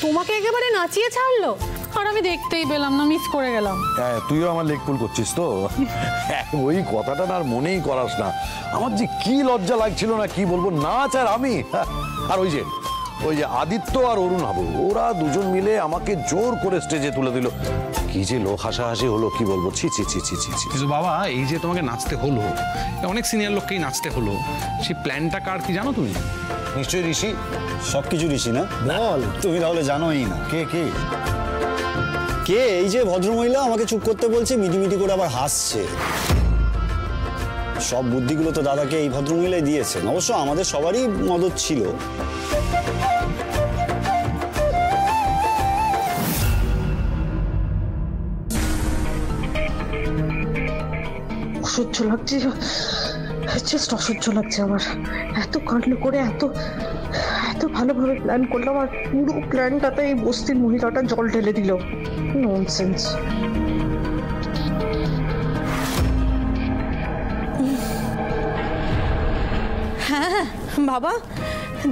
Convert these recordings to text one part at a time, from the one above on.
তোমাকে একেবারে নাচিয়ে ছাড়লো, আর আমি দেখতেই পেলাম না, মিস করে গেলাম। হ্যাঁ, তুইও আমার লেগ পুল করছিস তো। ওই কথাটা না আর মনেই করাস না। আমার যে কি লজ্জা লাগছিল না, কি বলবো, নাচ আর আমি। আর ওই যে আদিত্য আর অরুণ হাবু, ওরা দুজন মিলে আমাকে জোর করে স্টেজে তুলে দিল। কি যে লোক হাসাহাসি হলো, কি বলবো। ছি ছি ছি ছি ছি ছি। কিন্তু বাবা, এই যে তোমাকে নাচতে হলো, অনেক সিনিয়র লোককেই নাচতে হলো, সেই প্ল্যানটা কার কি জানো তুমি? নিশ্চয়ই ঋষি। সবকিছু ঋষি না? বল, তুমি তাহলে জানোই না। কে কে কে? এই যে ভদ্রমহিলা আমাকে চুপ করতে বলছে, মিটিমিটি করে আবার হাসছে। সব বুদ্ধিগুলো তো দাদাকে এই ভদ্রমহিলাই দিয়েছেন। অবশ্য আমাদের সবারই মদত ছিল। অসহ্য লাগছে, জাস্ট অসহ্য লাগছে আমার। এত কাণ্ড করে এত ভালোভাবে প্ল্যান করলাম, আর পুরো প্ল্যানটাতে এই বস্তির মহিলাটা জল ঢেলে দিল। ননসেন্স। হ্যাঁ বাবা,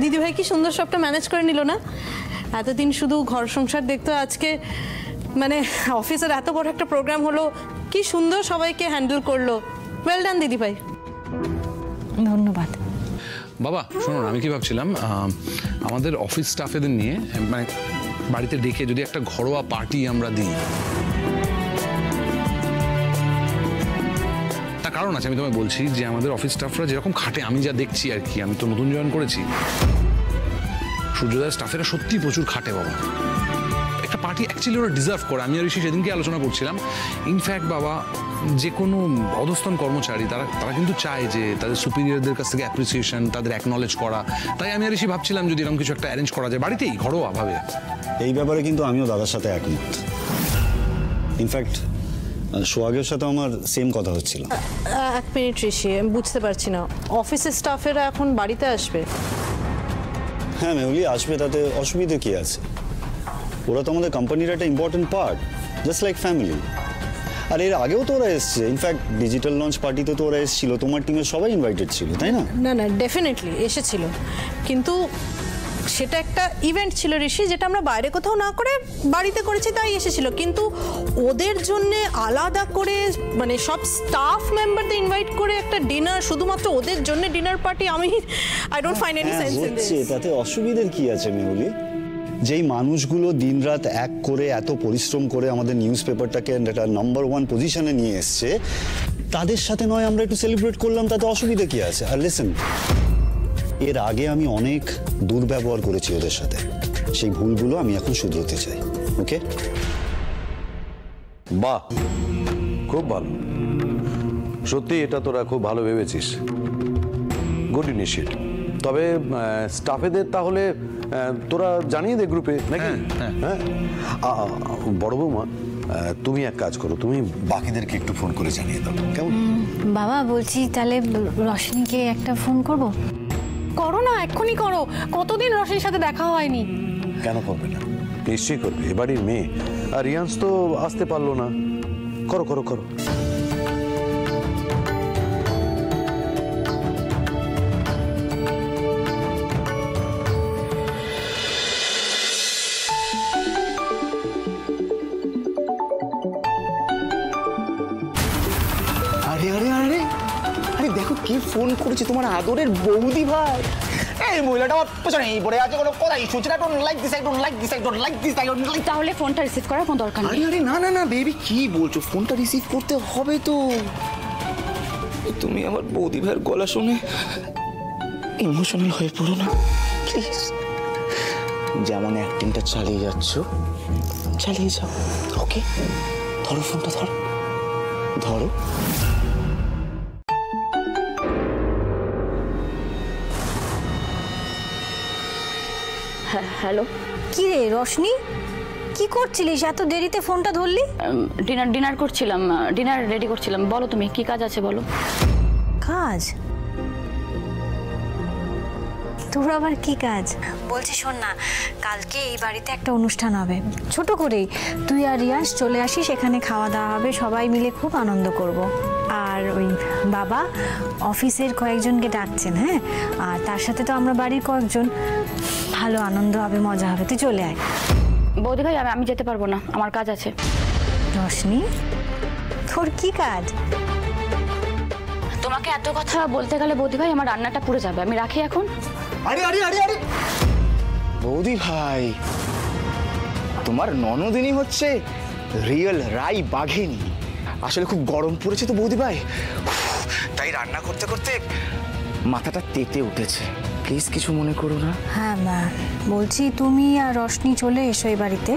দিদিভাই কি সুন্দর সবটা ম্যানেজ করে নিল না? এতদিন শুধু ঘর সংসার দেখতো, আজকে মানে অফিসের এত বড় একটা প্রোগ্রাম হলো, কি সুন্দর সবাইকে হ্যান্ডেল করলো। ওয়েল ডান দিদিভাই। ধন্যবাদ। বাবা শোনো না, আমি কি ভাবছিলাম, আমাদের অফিস স্টাফেদের নিয়ে মানে বাড়িতে ডেকে যদি একটা ঘরোয়া পার্টি আমরা দিই। তার কারণ আছে, আমি তোমায় বলছি যে আমাদের অফিস স্টাফরা যেরকম খাটে, আমি যা দেখছি আর কি, আমি তো নতুন জয়েন করেছি, সূর্যোদয় স্টাফেরা সত্যি প্রচুর খাটে বাবা। একটা পার্টি অ্যাকচুয়ালি ওরা ডিজার্ভ করে। আমি আর ঋষি সেদিনকে আলোচনা করছিলাম। ইনফ্যাক্ট বাবা, যে কোনো অধস্তন কর্মচারী তারা কিন্তু চায় যে তাদের সুপিরিয়রদের কাছ থেকে অ্যাপ্রিসিয়েশন, তাদের অ্যাকনলেজ করা। তাই আমি আর ঋষি ভাবছিলাম যদি এরকম কিছু একটা অ্যারেঞ্জ করা যায় বাড়িতেই, ঘরোয়া ভাবে। এই ব্যাপারে কিন্তু আমিও দাদার সাথে একমত। ইনফ্যাক্ট সোহাগের সাথে আমার সেম কথা হচ্ছিল। এক মিনিট ঋষি, আমি বুঝতে পারছি না, অফিসের স্টাফেরা এখন বাড়িতে আসবে? হ্যাঁ মেহুলি, আসবে, তাতে অসুবিধা কি আছে? ওরা তো আমাদের কোম্পানির একটা important part, just like family. আর এর আগেও তো ওরা এসছে, ইনফ্যাক্ট ডিজিটাল লঞ্চ পার্টিতে তো ওরা এসেছিল, তোমার টিমের সবাই ইনভাইটেড ছিল, তাই না? না, ডেফিনেটলি এসেছিল, কিন্তু সেটা একটা ইভেন্ট ছিল ঋষি, যেটা আমরা বাইরে কোথাও না করে বাড়িতে করেছি, তাই এসেছিল। কিন্তু ওদের জন্য আলাদা করে মানে সব স্টাফ মেম্বারদের ইনভাইট করে একটা ডিনার, শুধুমাত্র ওদের জন্য dinner party, I don't find any sense in this. তাতে অসুবিধার কি আছে মেহুলি? যেই মানুষগুলো দিনরাত এক করে এত পরিশ্রম করে আমাদের নিউজ পেপারটাকে একটা নাম্বার 1 পজিশনে নিয়ে এসছে, তাদের সাথে নয় আমরা একটু সেলিব্রেট করলাম, তাতে অসুবিধা কি আছে? আর লিসেন, এর আগে আমি অনেক দুর্ব্যবহার করেছি ওদের সাথে, সেই ভুলগুলো আমি এখন শুধরোতে চাই। ওকে? বাহ, খুব ভালো। সত্যি এটা তোরা খুব ভালো ভেবেছিস। Good initiative. তবে স্টাফেদের তাহলে তোরা জানিয়ে দে গ্রুপে নাকি? হ্যাঁ। বড় বৌমা, তুমি এক কাজ করো, তুমি বাকিদেরকে একটু ফোন করে জানিয়ে দাও, কেমন? বাবা বলছি, তাহলে রশনিকে একটা ফোন করব? করো না, এক্ষুনি করো। কতদিন রশনির সাথে দেখা হয়নি। কেন করবে না? নিশ্চয়ই করবে, এবারই মেয়ে। আর রিয়ান্স তো আসতে পারলো না। করো করো করো। দেখো কি ফোন করেছে, তোমার আদরের বৌদি ভাই। এই মহিলাটা আমার পেছনে পড়ে আছে, কোনো কথাই শুনছে না। Don't like this, I don't like this, I don't like this, I don't like. তাহলে ফোনটা রিসিভ করার কোনো দরকার নেই। আরে না বেবি, কি বলছো? ফোনটা রিসিভ করতে হবে তো। তুমি আমার বৌদি ভাইয়ের গলা শুনে ইমোশনাল হয়ে পড়ো না প্লিজ। যেমন অ্যাক্টিংটা চালিয়ে যাচ্ছ, চালিয়ে যাও। ওকে, ধরো ফোনটা, ধরো। হ্যালো। কি রে রশনি, কি করছিলিস? এত দেরিতে ফোনটা ধরলি? ডিনার করছিলাম, ডিনার রেডি করছিলাম। বলো তুমি, কি কাজ আছে বলো। কাজ? তোর আবার কি কাজ? বলছি শোন না, কালকে এই বাড়িতে একটা অনুষ্ঠান হবে, ছোট করেই। তুই আর রিয়াস চলে আসিস, এখানে খাওয়া দাওয়া হবে, সবাই মিলে খুব আনন্দ করব। আর ওই বাবা অফিসের কয়েকজনকে ডাকছেন, হ্যাঁ, আর তার সাথে তো আমরা বাড়ির কয়েকজন। ভালো আনন্দ হবে, মজা হবে, তুই চলে আয়। বৌদি ভাই আমি যেতে পারবো না, আমার কাজ আছে। রোশনি, তোর কি কাজ? তোমাকে এত কথা বলতে গেলে বৌদি ভাই আমার রান্নাটা পুড়ে যাবে, আমি রাখি এখন। আরে আরে আরে আরে বৌদি ভাই, তোমার ননদিনী হচ্ছে রিয়েল রাই বাঘিনী। আসলে খুব গরম পড়েছে তো বৌদি ভাই, তাই রান্না করতে করতে মাথাটা তেতে উঠেছে। প্লিজ কিছু মনে করো না। হ্যাঁ মা, বলছি তুমি আর রোশনি চলে এসো এই বাড়িতে।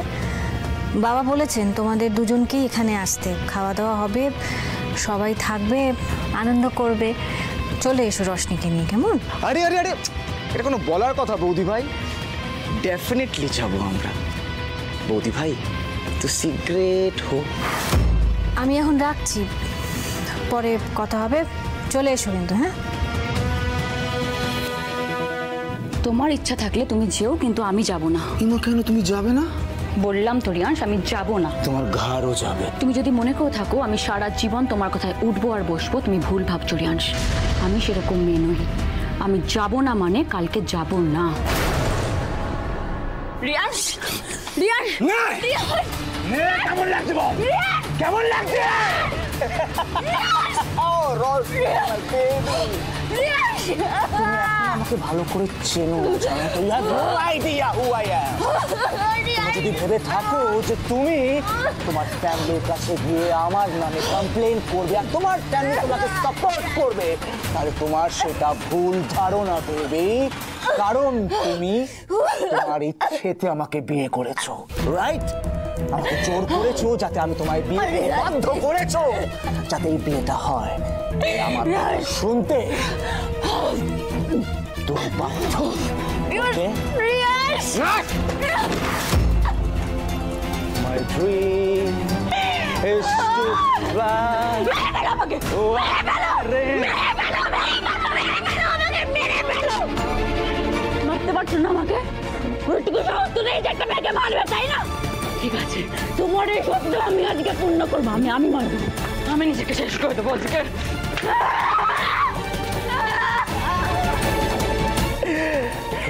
বাবা বলেছেন তোমাদের দুজনকেই এখানে আসতে, খাওয়া দাওয়া হবে, সবাই থাকবে, আনন্দ করবে। চলে এসো রোশনিকে নিয়ে, কেমন? আরে আরে আরে, এটা কোনো বলার কথা বৌদি ভাই? ডেফিনেটলি যাবো আমরা। বৌদি ভাই তো সিক্রেট হোক। আমি এখন রাখছি, পরে কথা হবে। চলে এসো কিন্তু। হ্যাঁ, তোমার ইচ্ছা থাকলে তুমি যেও, কিন্তু আমি যাব না। ইমা কেন তুমি যাবে না? বললাম তো রিয়াংশ, আমি যাব না। তোমার ঘাড়ও যাবে। তুমি যদি মনে করে থাকো আমি সারা জীবন তোমার কথায় উঠবো আর বসবো, তুমি ভুল ভাবছো রিয়াংশ। আমি সেরকম মেয়ে নই। আমি যাব না মানে কালকে যাব না। রিয়াংশ, রিয়াংশ, কেমন লাগছে বল? কেমন লাগছে? আমাকে ভালো করে চেনো, জানো তো? যদি ভেবে থাকো যে তুমি তোমার ফ্যামিলির কাছে গিয়ে আমার নামে কমপ্লেন করবে আর তোমার ফ্যামিলি তোমাকে সাপোর্ট করবে, তাহলে তোমার সেটা ভুল ধারণা করবে। কারণ তুমি তোমার ইচ্ছেতে আমাকে বিয়ে করেছো, রাইট? আমাকে জোর করেছো যাতে আমি তোমায় বিয়ে করতে বাধ্য করেছো, যাতে এই বিয়েটা হয়। আমার শুনতে তুমি বাধ্য। My dream is to fly. মারতে পারছো না আমাকে? ওইটুকু সাহস তো নেই যে একটা মেয়েকে মারবে, তাই না? ঠিক আছে, তোমার এই শব্দ আমি আজকে পূর্ণ করবো। আমি মারবো, আমি নিজেকে শেষ করে দেবো আজকে।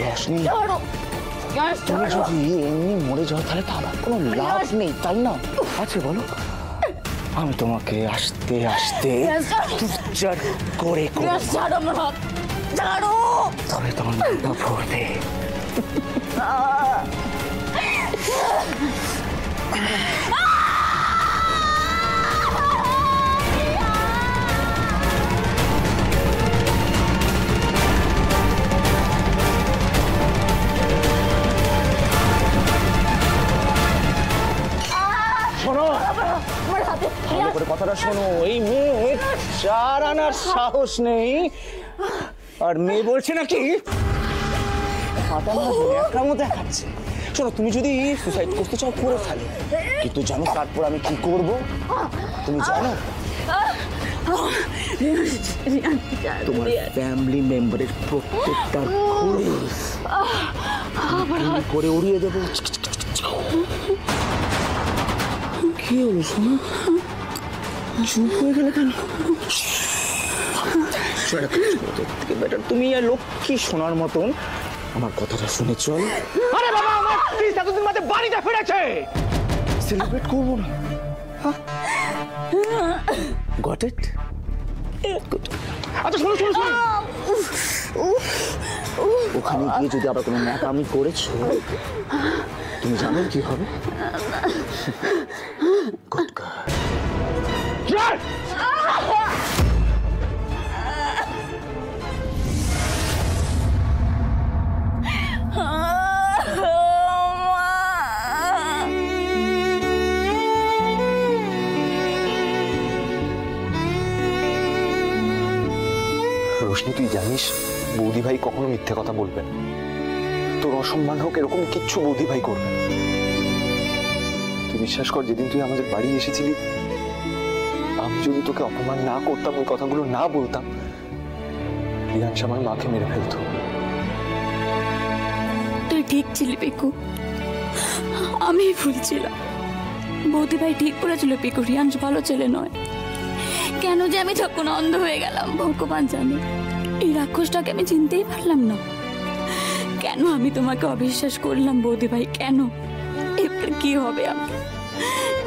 রোশনি, তুমি যদি এমনি মরে যাও তাহলে তো আমার কোনো লাভ নেই, তাই না? আছে বলো? আমি তোমাকে আস্তে আস্তে টর্চার করে তবে তোমার মাথা ভরবে। শোনো, ভালো করে কথাটা শোনো। এই মেয়ে 4 আনার সাহস নেই, আর মেয়ে বলছে নাকি দেখাচ্ছে। শোনো, তুমি যদি সুসাইড করতে চাও করে ফেলো, কিন্তু জানো তারপর আমি কি করব? তুমি জানো? তোমার ফ্যামিলি মেম্বারের প্রত্যেকটা খুলি করে উড়িয়ে দেবো। কি হলো শোনো, চুপ হয়ে গেলে কেন? বেটার তুমি আর লক্ষ্মী শোনার মতন আমার কথাটা শুনে চল। আরে বাবা, আমার প্লিজ এতদিন বাদে বাড়িতে ফিরেছে, সেলিব্রেট করবো না? Got it? আচ্ছা শোনো শোনো শোনো, ওখানে গিয়ে যদি আবার কোনো ন্যাকামি করেছো, তুমি জানো কি হবে? Good girl. রোশনি, তুই জানিস বৌদি ভাই কখনো মিথ্যে কথা বলবে না। তোর অসম্মান হোক এরকম কিচ্ছু বৌদি ভাই করবে না। তুই বিশ্বাস কর, যেদিন তুই আমাদের বাড়ি এসেছিলি, আমি যদি তোকে অপমান না করতাম, ওই কথাগুলো না বলতাম, রিয়াংশ আমার মাকে মেরে ফেলতো। তুই ঠিক ছিলি পিকু, আমি ভুল ছিলাম। বৌদি ভাই ঠিক বলেছিল পিকু, রিয়াংশ ভালো ছেলে নয়। কেন যে আমি তখন অন্ধ হয়ে গেলাম ভগবান জানে। এই রাক্ষসটাকে আমি চিনতেই পারলাম না। কেন আমি তোমাকে অবিশ্বাস করলাম বৌদি ভাই? কেন? এই কি হবে?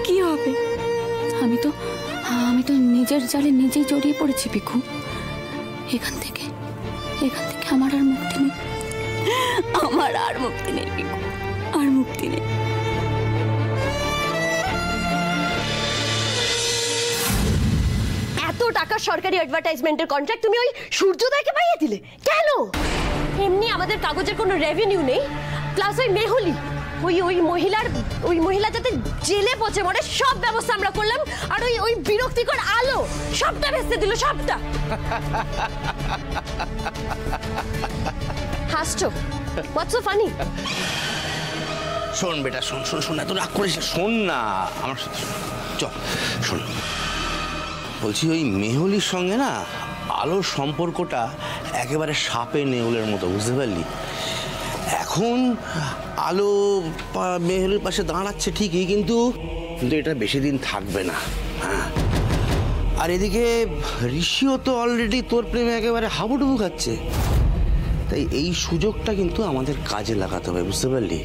কি হবে? আমি তো নিজের জালে নিজেই জড়িয়ে পড়েছি পিকু। এখান থেকে আমার আর মুক্তি নেই, আমার আর মুক্তি নেই পিকু, আর মুক্তি নেই। এত টাকা সরকারি অ্যাডভার্টাইজমেন্টের কন্ট্রাক্ট তুমি ওই সূর্যোদয়কে পাইয়ে দিলে কেন? এমনি আমাদের কাগজের কোনো রেভিনিউ নেই, প্লাস ওই মেহুলি ওই মহিলা যাতে জেলে পচে মরে সব ব্যবস্থা আমরা করলাম, আর ওই বিরক্তিকর আলো সবটা ভেস্তে দিল, সবটা। হাসছো? হোয়াটস সো ফানি? শোন বেটা, শোন, এত রাগ করিস না, শোন না আমার সাথে, চল শোন। বলছি ওই মেহুলির সঙ্গে না আলোর সম্পর্কটা একেবারে সাপে নেউলের মতো, বুঝতে পারলি? এখন আলো মেহুলির পাশে দাঁড়াচ্ছে ঠিকই, কিন্তু এটা বেশি দিন থাকবে না। হ্যাঁ, আর এদিকে ঋষিও তো অলরেডি তোর প্রেমে একেবারে হাবুডুবু খাচ্ছে। তাই এই সুযোগটা কিন্তু আমাদের কাজে লাগাতে হবে, বুঝতে পারলি?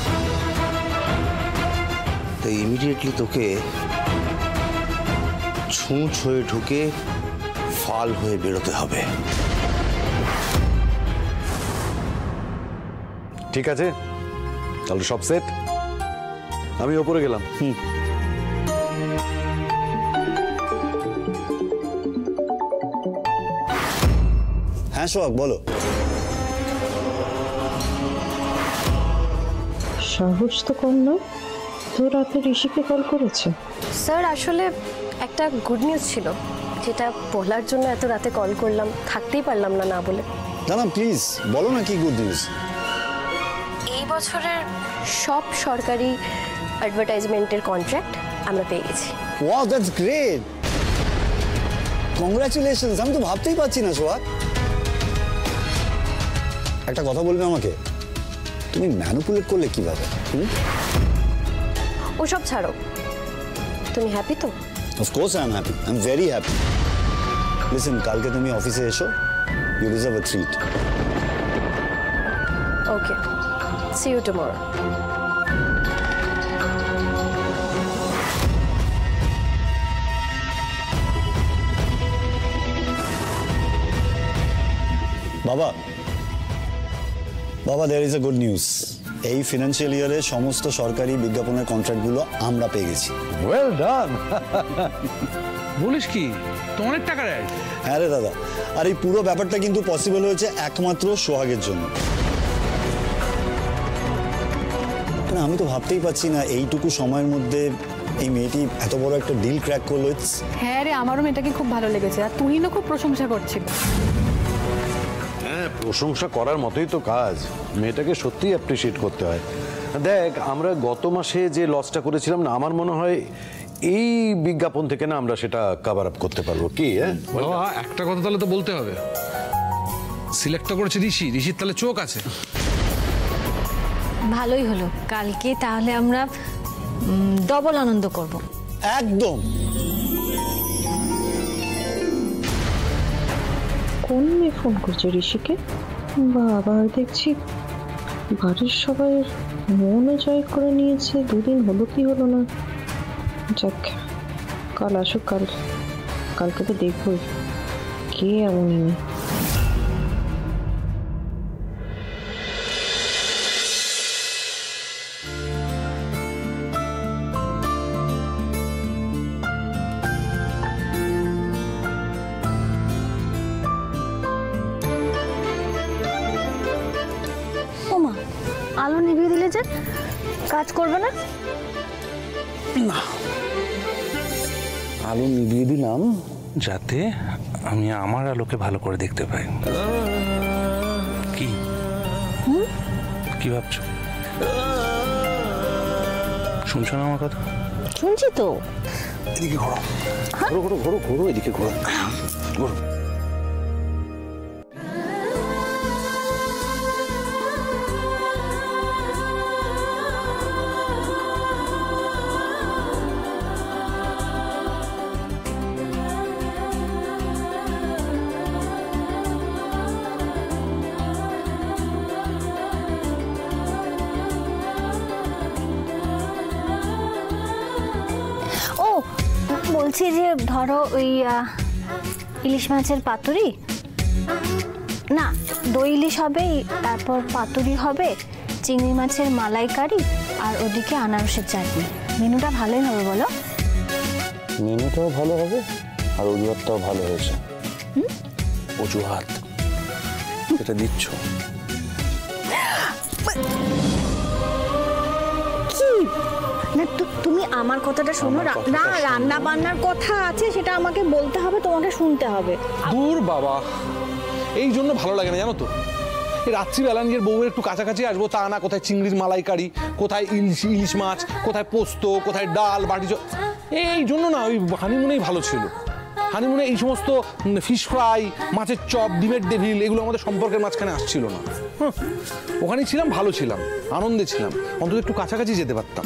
তাই ইমিডিয়েটলি তোকে ছুঁচ হয়ে ঢুকে ফাল হয়ে বেরোতে হবে। ঠিক আছে, তাহলে সব সেট, আমি ওপরে গেলাম। হ্যাঁ সোহাগ, বলো। সাহস তো কম নয়, তো রাতে ঋষিকে কল করেছে। স্যার আসলে একটা গুড নিউজ ছিল, যেটা বলার জন্য এত রাতে কল করলাম, থাকতেই পারলাম না বলে। না প্লিজ বলো না, কি গুড নিউজ? এই বছরের সব সরকারি অ্যাডভার্টাইজমেন্টের কন্ট্রাক্ট আমরা পেয়ে গেছি। Wow, that's great, congratulations. আমি তো ভাবতেই পারছি না সোহাগ। একটা কথা বলবে আমাকে, তুমি ম্যানিপুলেট করলে কিভাবে? ওসব ছাড়ো, তুমি হ্যাপি তো? Of course I am happy. I am very happy. Listen, কালকে তুমি অফিসে এসো, you deserve a treat. Okay. See you tomorrow. বাবা, there is a good news. এই ফিনান্সিয়াল ইয়ারে সমস্ত সরকারি বিজ্ঞাপনের কন্ট্রাক্টগুলো আমরা পেয়ে গেছি। Well done. বলিস কি, তো অনেক টাকার অ্যাড? হ্যাঁ রে দাদা, আর এই পুরো ব্যাপারটা কিন্তু পসিবল হয়েছে একমাত্র সোহাগের জন্য। আমি তো ভাবতেই পারছি না এইটুকু সময়ের মধ্যে এই মেয়েটি এত বড় একটা ডিল ক্র্যাক করলো। হ্যাঁ রে, আমারও মেয়েটাকে খুব ভালো লেগেছে, আর তুহিনও খুব প্রশংসা করছিল। হ্যাঁ, প্রশংসা করার মতোই তো কাজ, মেয়েটাকে সত্যিই অ্যাপ্রিসিয়েট করতে হয়। দেখ, আমরা গত মাসে যে লসটা করেছিলাম না, আমার মনে হয় এই বিজ্ঞাপন থেকে না আমরা সেটা কভার আপ করতে পারবো। কি? হ্যাঁ, একটা কথা তাহলে তো বলতে হবে, সিলেক্টটা করেছে ঋষির তাহলে চোখ আছে। ভালোই হলো, কালকে তাহলে আমরা ডবল আনন্দ করব। একদম। কোন মেয়ে ফোন করছে ঋষিকে? বাবা, দেখছি বাড়ির সবাই মনও জয় করে নিয়েছে। দুদিন হলো কি হলো না, যাক কাল আসুক, কালকে তো দেখবই কে এমন মেয়ে। আলো নিভিয়ে দিলে যে কাজ করবে না? না, আলো নিভিয়ে দিলাম যাতে আমি আমার আলোকে ভালো করে দেখতে পাই। কি কি ভাবছো? শুনছো না আমার কথা? শুনছি তো। এদিকে ঘোরো, ঘোরো ঘোরো ঘোরো, এদিকে ঘোরো ঘোরো। বলছি যে ধরো ওই ইলিশ মাছের পাতুরি, না দই ইলিশ হবে, তারপর পাতুরি হবে, চিংড়ি মাছের মালাইকারি, আর ওদিকে আনারসের চাটনি। মেনুটা ভালোই হবে বলো? মেনুটাও ভালো হবে আর অজুহাতটাও ভালো হয়েছে। অজুহাত এটা দিচ্ছ কি না, তুমি আমার কথাটা শোনো না। রান্না বান্নার কথা আছে, সেটা আমাকে বলতে হবে, তোমাকে শুনতে হবে। দূর বাবা, এই জন্য ভালো লাগে না জানো তো। এই রাত্রিবেলা নিজের বউয়ের একটু কাছাকাছি আসবো তা না, কোথায় চিংড়ির মালাইকারি, কোথায় ইলিশ মাছ, কোথায় পোস্ত, কোথায় ডাল বাটি। এই জন্য না ওই হানিমুনেই ভালো ছিল। হানিমুনে এই সমস্ত ফিশ ফ্রাই, মাছের চপ, ডিমের ডেভিল, এগুলো আমাদের সম্পর্কের মাঝখানে আসছিল না। ওখানেই ছিলাম, ভালো ছিলাম, আনন্দে ছিলাম, অন্তত একটু কাছাকাছি যেতে পারতাম।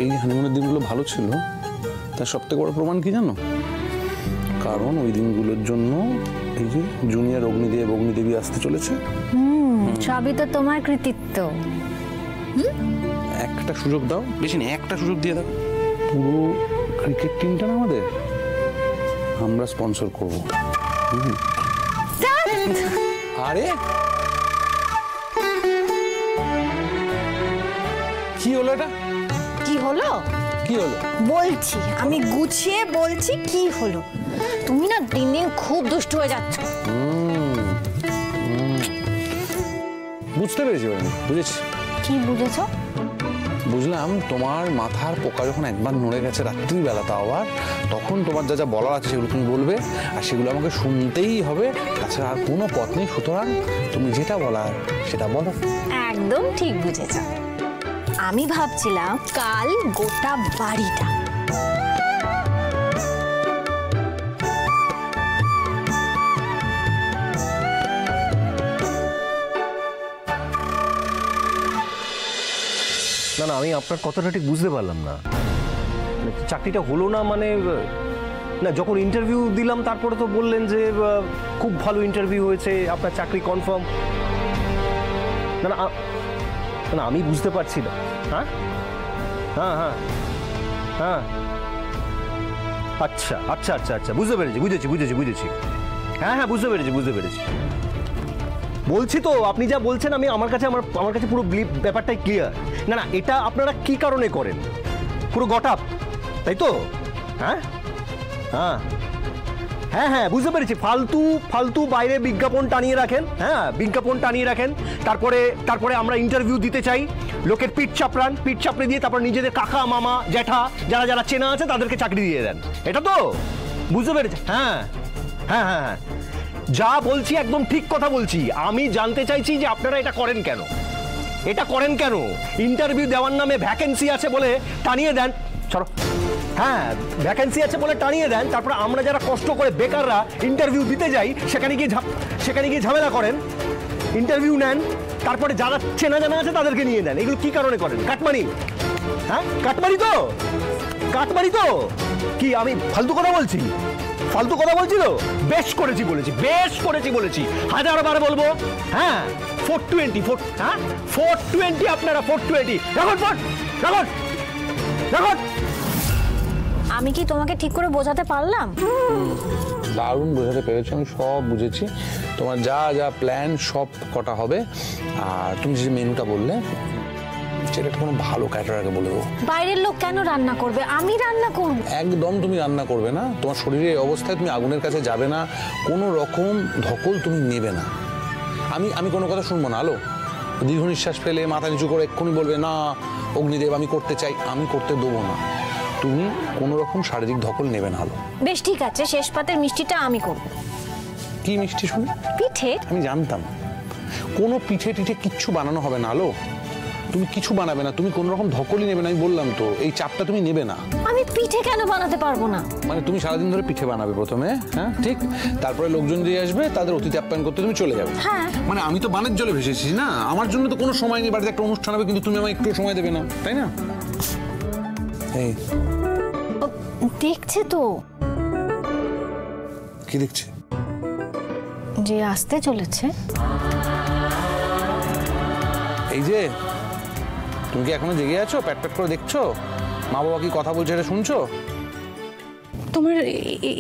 এই হানিমুনের দিনগুলো ভালো ছিল, তার সবথেকে বড় প্রমাণ কি জানো? কারণ ওই দিনগুলোর জন্য এই যে জুনিয়র অগ্নিদেব অগ্নিদেবী আসতে চলেছে। সবই তো তোমার কৃতিত্ব। একটা সুযোগ দাও, বেশি না, একটা সুযোগ দিয়ে দাও। পুরো ক্রিকেট টিমটা না আমাদের, আমরা স্পন্সর করবো। আরে কি হলো এটা? কি হলো? কি হলো বলছি, আমি গুছিয়ে বলছি কি হলো। তুমি না দিন দিন খুব দুষ্ট হয়ে যাচ্ছ। বুঝতে পেরেছি, বুঝেছি। কি বুঝেছো? বুঝলাম তোমার মাথার পোকা যখন একবার নড়ে গেছে রাত্রিবেলা, তাও আবার, তখন তোমার যা যা বলার আছে সেগুলো তুমি বলবে, আর সেগুলো আমাকে শুনতেই হবে, তাছাড়া আর কোনো পথ নেই। সুতরাং তুমি যেটা বলার সেটা বলো। একদম ঠিক বুঝেছ। আমি ভাবছিলাম কাল গোটা বাড়িটা না না, আমি আপনার কথাটা ঠিক বুঝতে পারলাম না। চাকরিটা হলো না মানে, না যখন ইন্টারভিউ দিলাম তারপরে তো বললেন যে খুব ভালো ইন্টারভিউ হয়েছে, আপনার চাকরি কনফার্ম। না না না, আমি বুঝতে পারছি না। হ্যাঁ হ্যাঁ হ্যাঁ হ্যাঁ, আচ্ছা আচ্ছা আচ্ছা আচ্ছা, বুঝতে পেরেছি, বুঝেছি। হ্যাঁ হ্যাঁ, বুঝতে পেরেছি। বলছি তো, আপনি যা বলছেন আমি আমার কাছে পুরো ব্যাপারটাই ক্লিয়ার। না না, এটা আপনারা কি কারণে করেন? পুরো গট আপ, তাই তো? হ্যাঁ হ্যাঁ হ্যাঁ হ্যাঁ, বুঝতে পেরেছি। ফালতু বাইরে বিজ্ঞাপন টানিয়ে রাখেন। হ্যাঁ, বিজ্ঞাপন টানিয়ে রাখেন, তারপরে আমরা ইন্টারভিউ দিতে চাই, লোকের পিঠ চাপড়ে দিয়ে তারপর নিজেদের কাকা মামা জ্যাঠা যারা চেনা আছে তাদেরকে চাকরি দিয়ে দেন। এটা তো বুঝতে পেরেছি। হ্যাঁ হ্যাঁ হ্যাঁ হ্যাঁ, যা বলছি একদম ঠিক কথা বলছি। আমি জানতে চাইছি যে আপনারা এটা করেন কেন? ইন্টারভিউ দেওয়ার নামে ভ্যাকেন্সি আছে বলে টানিয়ে দেন। চলো, হ্যাঁ ভ্যাকেন্সি আছে বলে টানিয়ে দেন, তারপর আমরা যারা কষ্ট করে বেকাররা ইন্টারভিউ দিতে যাই সেখানে গিয়ে ঝামেলা করেন, ইন্টারভিউ নেন, তারপরে যারা চেনা জানা আছে তাদেরকে নিয়ে দেন। এগুলো কি কারণে করেন? কাটমানি? হ্যাঁ, কাটমানি তো কি আমি ফালতু কথা বলছি? তো বেশ করেছি বলেছি, 1000বার বলবো। হ্যাঁ, 420, হ্যাঁ 420, আপনারা 420 রাখুন। আমি কি তোমাকে ঠিক করে বোঝাতে পারলাম? দারুণ বোঝাতে পেরেছি, আমি সব বুঝেছি। তোমার যা যা প্ল্যান সব কটা হবে। আর তুমি যে মেনুটা বললে সেটা কোনো ভালো ক্যাটারারকে বলে দেবো। বাইরের লোক কেন রান্না করবে? আমি রান্না করব। একদম তুমি রান্না করবে না। তোমার শরীরের এই অবস্থায় তুমি আগুনের কাছে যাবে না, কোনো রকম ধকল তুমি নেবে না। আমি কোনো কথা শুনবো না। আলো দীর্ঘ নিঃশ্বাস ফেলে মাথা নিচু করে এক্ষুনি বলবে, না অগ্নিদেব আমি করতে চাই। আমি করতে দেবো না। তুমি কোনো রকম শারীরিক ধকল নেবে না। আলো বেশ, ঠিক আছে, শেষ পাতের মিষ্টিটা আমি করব। কি মিষ্টি শুনে? পিঠে। আমি জানতাম কোনো পিঠে কিচ্ছু বানানো হবে না। আলো তুমি কিছু বানাবে না, তুমি কোনো রকম ধকলই নেবে না। আমি বললাম তো, এই চাপটা তুমি নেবে না। আমি পিঠে কেন বানাতে পারবো না? মানে তুমি সারাদিন ধরে পিঠে বানাবে প্রথমে, হ্যাঁ ঠিক, তারপরে লোকজন দিয়ে আসবে, তাদের অতিথি আপ্যায়ন করতে তুমি চলে যাবে। হ্যাঁ, মানে আমি তো বানের জলে ভেসেছি না, আমার জন্য তো কোনো সময় নেই। বাড়িতে একটা অনুষ্ঠান হবে, কিন্তু তুমি আমায় একটু সময় দেবে না, তাই না? এই দেখছে তো। কি দেখছে? যে আসতে চলেছে। এই যে তুমি কি এখনো জেগে আছো? প্যাট প্যাট করে দেখছো মা বাবা কি কথা বলছে এটা শুনছো? তোমার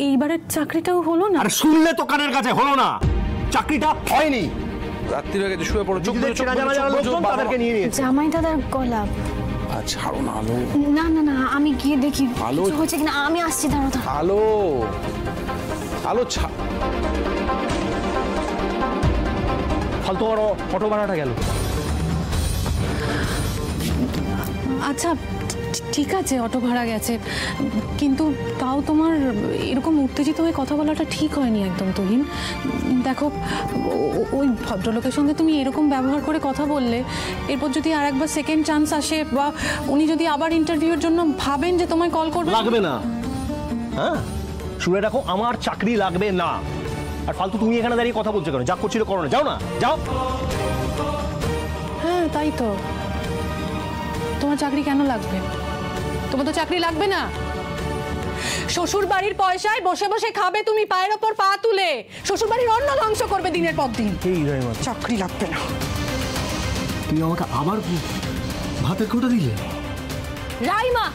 এইবারের চাকরিটাও হলো না? আরে শুনলে তো কানের কাছে হলো না, চাকরিটা হয়নি। রাত্রি হয়ে গেছে, শুয়ে পড়ো। চোখ নিজেদের চেনা জানা যারা লোকজন তাদেরকে নিয়ে নিয়েছে। জামাই দাদার গলা। ছাড়ো না আলো। না না না, আমি গিয়ে দেখি আলো। কিছু হচ্ছে কিনা। আমি আসছি, দাঁড়াও দাঁড়াও। আলো আলো ফালতু অটো ভাড়াটা গেল। আচ্ছা ঠিক আছে, অটো ভাড়া গেছে, কিন্তু তাও তোমার এরকম উত্তেজিত হয়ে কথা বলাটা ঠিক হয়নি একদম তুহিন। দেখো ওই ভদ্রলোকের সঙ্গে তুমি এরকম ব্যবহার করে কথা বললে, এরপর যদি আর একবার সেকেন্ড চান্স আসে বা উনি যদি আবার ইন্টারভিউর জন্য ভাবেন যে তোমায় কল করবে, লাগবে না। হ্যাঁ শুনে রাখো, আমার চাকরি লাগবে না। আর ফালতু তুমি এখানে দাঁড়িয়ে কথা বলছো কেন? যা করছিল করো না, যাও না, যাও। হ্যাঁ তাই তো, তোমার চাকরি কেন লাগবে? তোমার তো চাকরি লাগবে না। শ্বশুর বাড়ির পয়সায় বসে বসে খাবে তুমি পায়ের ওপর পা তুলে, শ্বশুর বাড়ির অন্ন ধ্বংস করবে দিনের পর দিন। চাকরি লাগবে না। তুমি আমাকে আবার ভাতের কোটা দিলে? রাইমা,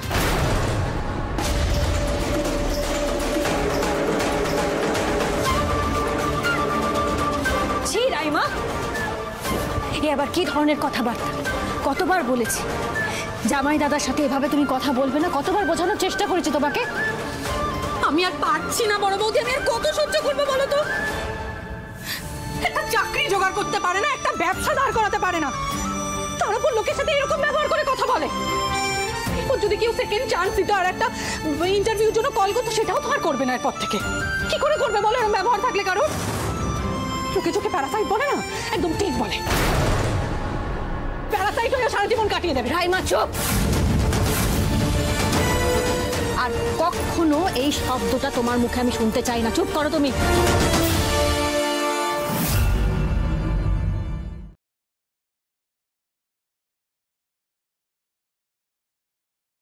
ছি রাইমা, এ আবার কি ধরনের কথাবার্তা? কতবার বলেছি জামাই দাদার সাথে এভাবে তুমি কথা বলবে না, কতবার বোঝানোর চেষ্টা করেছি তোমাকে। আমি আর পারছি না বড় বৌদি, আমি আর কত সহ্য করবো বলো তো? একটা চাকরি জোগাড় করতে পারে না, একটা ব্যবসা দাঁড় করাতে পারে না, তার উপর লোকের সাথে এরকম ব্যবহার করে কথা বলে। ও যদি কেউ সেকেন্ড চান্স দিত আর একটা ইন্টারভিউর জন্য কল করতো, সেটাও তো আর করবে না এরপর থেকে। কি করে করবে বলো এরকম ব্যবহার থাকলে কারো? চোখে চোখে প্যারাসাইট বলে না, একদম ঠিক বলে। প্যারাসাইট হয়ে সারা জীবন কাটিয়ে দেবে। রাইমা চুপ। আর কখনো এই শব্দটা তোমার মুখে আমি শুনতে চাই না। চুপ করো তুমি।